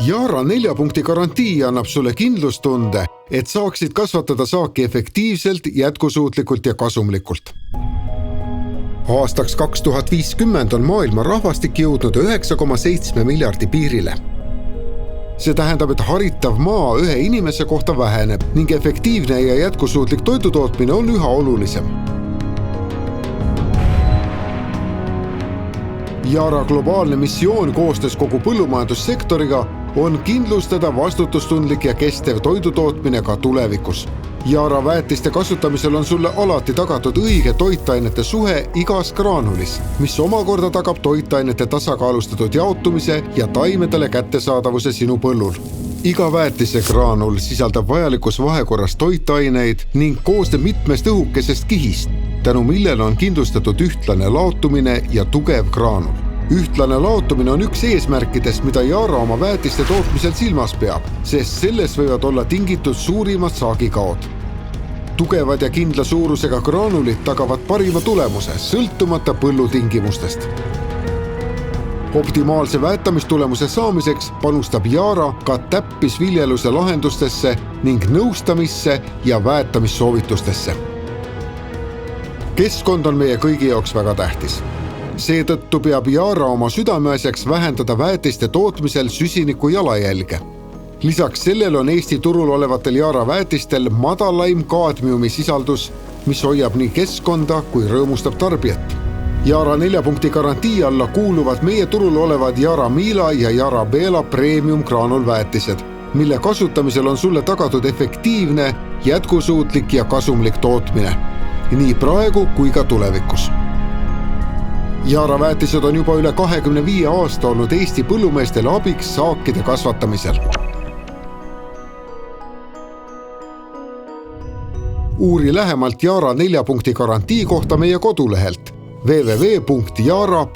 Yara 4 punkti garantii annab sulle kindlustunde, et saaksid kasvatada saaki efektiivselt, jätkusuutlikult ja kasumlikult. Aastaks 2050 on maailma rahvastik jõudnud 9,7 miljardi piirile. See tähendab, et haritav maa ühe inimese kohta väheneb ning efektiivne ja jätkusuutlik toidutootmine on üha olulisem. Yara globaalne missioon koostöös kogu põllumajandussektoriga on kindlustada vastutustundlik ja kestev toidutootmine ka tulevikus. Yara väetiste kasutamisel on sulle alati tagatud õige toitainete suhe igas graanulis, mis omakorda tagab toitainete tasakaalustatud jaotumise ja taimedele kättesaadavuse sinu põllul. Iga väetise graanul sisaldab vajalikus vahekorras toitaineid ning koosneb mitmest õhukesest kihist, tänu millele on kindlustatud ühtlane laotumine ja tugev graanul. Ühtlane laotumine on üks eesmärkidest, mida Yara oma väetiste tootmisel silmas peab, sest selles võivad olla tingitud suurimad saagikaod. Tugevad ja kindla suurusega graanulid tagavad parima tulemuse, sõltumata põllutingimustest. Optimaalse väetamistulemuse saamiseks panustab Yara ka täppisviljeluse lahendustesse ning nõustamisse ja väetamissoovitustesse. Keskkond on meie kõigi jaoks väga tähtis. Seetõttu peab Yara oma südameasjaks vähendada väetiste tootmisel süsiniku jalajälge. Lisaks sellele on Eesti turul olevatel Yara väetistel madalaim kaadmiumi sisaldus, mis hoiab nii keskkonda kui rõõmustab tarbijat. Yara 4 punkti garantii alla kuuluvad meie turul olevad Yara Mila ja Yara Bela premium graanulväetised, mille kasutamisel on sulle tagatud efektiivne, jätkusuutlik ja kasumlik tootmine, nii praegu kui ka tulevikus. Yara väetised on juba üle 25 aasta olnud Eesti põllumeestele abiks saakide kasvatamisel. Uuri lähemalt Yara 4 punkti garantii kohta meie kodulehelt www.yara.ee.